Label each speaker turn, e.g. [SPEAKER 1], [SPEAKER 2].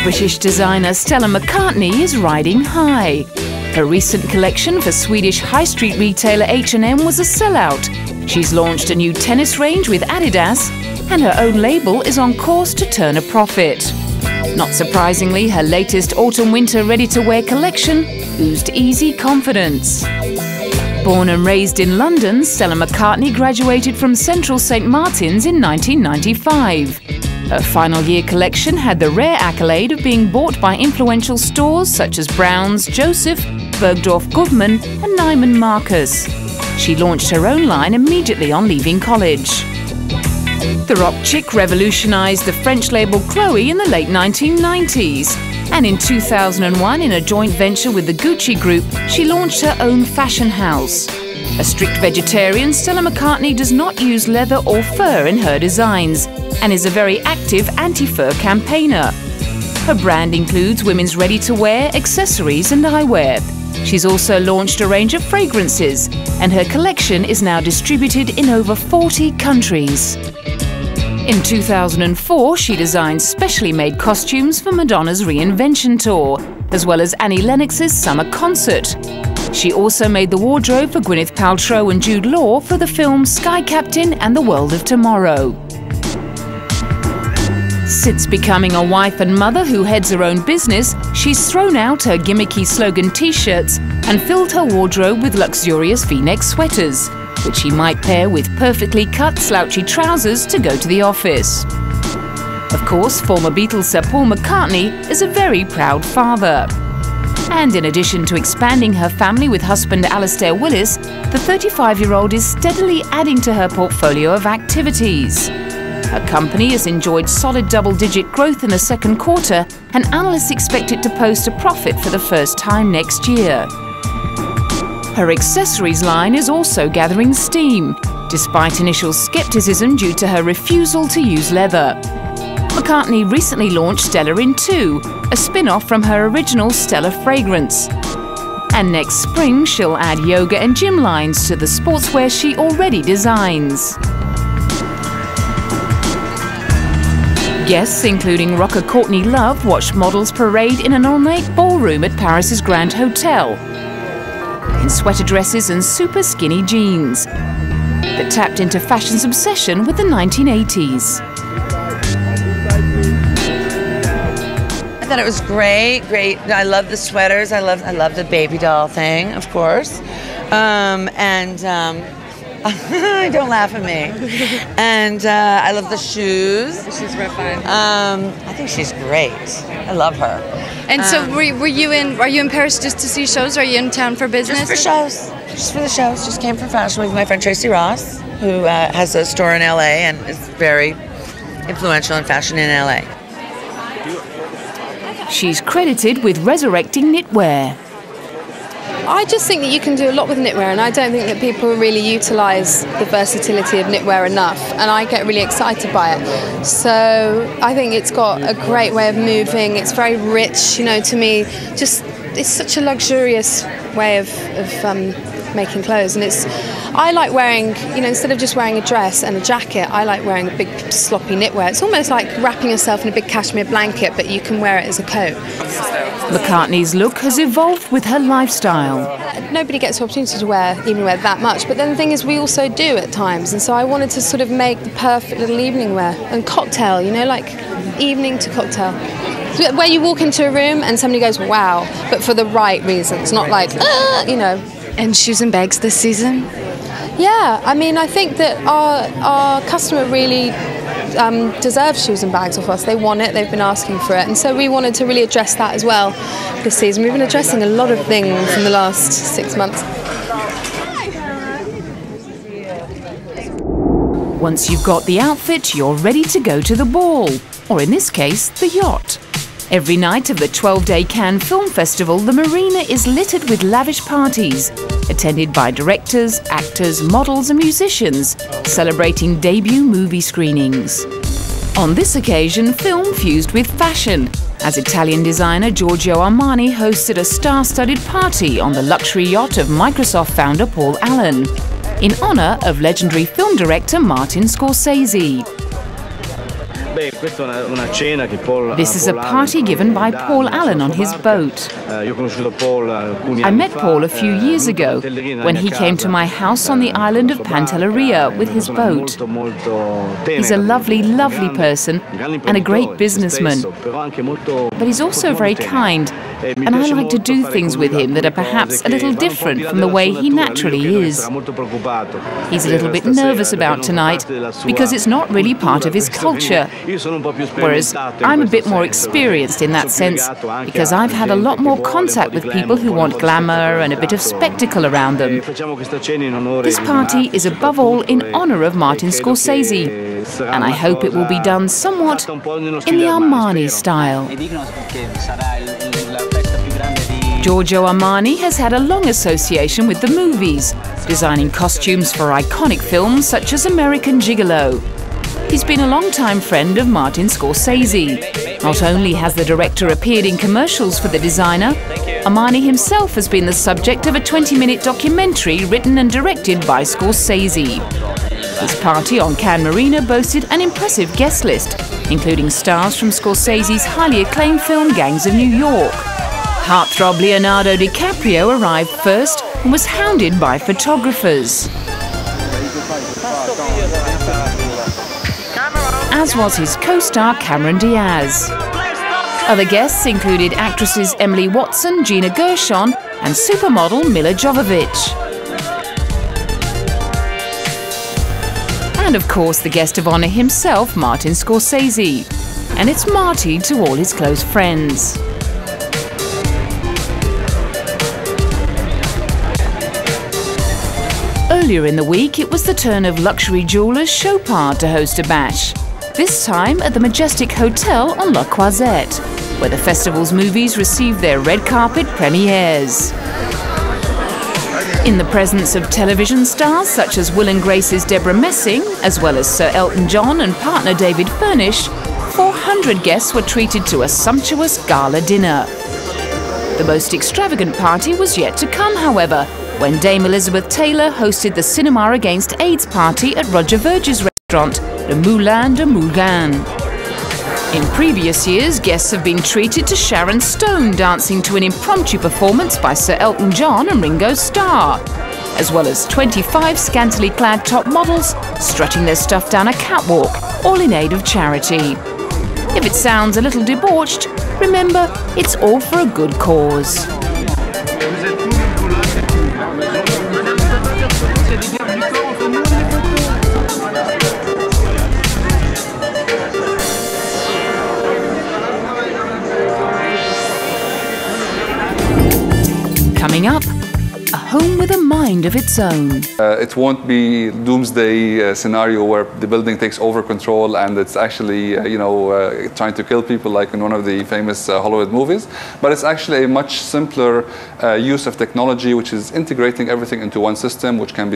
[SPEAKER 1] British designer Stella McCartney is riding high. Her recent collection for Swedish high street retailer H&M was a sellout. She's launched a new tennis range with Addidas, and her own label is on course to turn a profit. Not surprisingly, her latest autumn-winter ready-to-wear collection oozed easy confidence. Born and raised in London, Stella McCartney graduated from Central St Martin's in 1995. Her final year collection had the rare accolade of being bought by influential stores such as Browns, Joseph, Bergdorf Goodman and Neiman Marcus. She launched her own line immediately on leaving college. The rock chick revolutionized the French label Chloe in the late 1990s. And in 2001, in a joint venture with the Gucci Group, she launched her own fashion house. A strict vegetarian, Stella McCartney does not use leather or fur in her designs and is a very active anti-fur campaigner. Her brand includes women's ready-to-wear, accessories and eyewear. She's also launched a range of fragrances, and her collection is now distributed in over 40 countries. In 2004, she designed specially made costumes for Madonna's Reinvention tour, as well as Annie Lennox's summer concert. She also made the wardrobe for Gwyneth Paltrow and Jude Law for the film Sky Captain and the World of Tomorrow. Since becoming a wife and mother who heads her own business, she's thrown out her gimmicky slogan t-shirts and filled her wardrobe with luxurious V-neck sweaters, which she might pair with perfectly cut slouchy trousers to go to the office. Of course, former Beatles Sir Paul McCartney is a very proud father. And in addition to expanding her family with husband Alastair Willis, the 35-year-old is steadily adding to her portfolio of activities. Her company has enjoyed solid double-digit growth in the second quarter, and analysts expect it to post a profit for the first time next year. Her accessories line is also gathering steam, despite initial skepticism due to her refusal to use leather. McCartney recently launched Stella in 2, a spin-off from her original Stella fragrance. And next spring, she'll add yoga and gym lines to the sportswear she already designs. Guests, including rocker Courtney Love, watched models parade in an ornate ballroom at Paris's Grand Hotel, in sweater dresses and super skinny jeans that tapped into fashion's obsession with the 1980s.
[SPEAKER 2] I thought it was great. I love the sweaters. I love the baby doll thing, of course. Don't laugh at me. And I love the shoes.
[SPEAKER 3] She's real fun.
[SPEAKER 2] I think she's great. I love her.
[SPEAKER 3] And so, are you in Paris just to see shows? Or are you in town for business?
[SPEAKER 2] Just for shows. Just for the shows. Just came for fashion with my friend Tracy Ross, who has a store in LA and is very influential in fashion in LA.
[SPEAKER 1] She's credited with resurrecting knitwear.
[SPEAKER 3] I just think that you can do a lot with knitwear, and I don't think that people really utilise the versatility of knitwear enough, and I get really excited by it. So I think it's got a great way of moving. It's very rich, you know, to me. It's such a luxurious way of making clothes, and I like wearing, you know, instead of just wearing a dress and a jacket, I like wearing a big sloppy knitwear. It's almost like wrapping yourself in a big cashmere blanket, but you can wear it as a coat.
[SPEAKER 1] McCartney's look has evolved with her lifestyle.
[SPEAKER 3] Nobody gets the opportunity to wear that much, but then the thing is we also do at times, and so I wanted to sort of make the perfect little evening wear and cocktail, you know, like evening to cocktail. Where you walk into a room and somebody goes, wow, but for the right reasons, not like, you know.
[SPEAKER 4] And shoes and bags this season?
[SPEAKER 3] Yeah, I mean, I think that our customer really deserves shoes and bags off us. They want it, they've been asking for it, and so we wanted to really address that as well this season. We've been addressing a lot of things in the last 6 months.
[SPEAKER 1] Once you've got the outfit, you're ready to go to the ball, or in this case, the yacht. Every night of the 12-day Cannes Film Festival, the marina is littered with lavish parties, attended by directors, actors, models and musicians, celebrating debut movie screenings. On this occasion, film fused with fashion, as Italian designer Giorgio Armani hosted a star-studded party on the luxury yacht of Microsoft founder Paul Allen, in honour of legendary film director Martin Scorsese. This is a party given by Paul Allen on his boat. I met Paul a few years ago when he came to my house on the island of Pantelleria with his boat. He's a lovely, lovely person and a great businessman. But he's also very kind, and I like to do things with him that are perhaps a little different from the way he naturally is. He's a little bit nervous about tonight because it's not really part of his culture. Whereas I'm a bit more experienced in that sense because I've had a lot more contact with people who want glamour and a bit of spectacle around them. This party is above all in honor of Martin Scorsese, and I hope it will be done somewhat in the Armani style. Giorgio Armani has had a long association with the movies, designing costumes for iconic films such as American Gigolo. He's been a long-time friend of Martin Scorsese. Not only has the director appeared in commercials for the designer, Armani himself has been the subject of a 20-minute documentary written and directed by Scorsese. His party on Cannes Marina boasted an impressive guest list, including stars from Scorsese's highly acclaimed film Gangs of New York. Heartthrob Leonardo DiCaprio arrived first and was hounded by photographers, as was his co-star Cameron Diaz. Other guests included actresses Emily Watson, Gina Gershon and supermodel Milla Jovovich. And of course the guest of honour himself, Martin Scorsese. And it's Marty to all his close friends. Earlier in the week, it was the turn of luxury jewellers Chopard to host a bash. This time at the Majestic Hotel on La Croisette, where the festival's movies received their red carpet premieres. In the presence of television stars such as Will and Grace's Deborah Messing, as well as Sir Elton John and partner David Furnish, 400 guests were treated to a sumptuous gala dinner. The most extravagant party was yet to come, however, when Dame Elizabeth Taylor hosted the Cinema Against AIDS party at Roger Verge's restaurant, Le Moulin de Moulin. In previous years, guests have been treated to Sharon Stone dancing to an impromptu performance by Sir Elton John and Ringo Starr, as well as 25 scantily clad top models strutting their stuff down a catwalk, all in aid of charity. If it sounds a little debauched, remember, it's all for a good cause. Coming up, a home with a mind of its own.
[SPEAKER 5] It won't be doomsday scenario where the building takes over control and it's actually, trying to kill people like in one of the famous Hollywood movies. But it's actually a much simpler use of technology, which is integrating everything into one system, which can be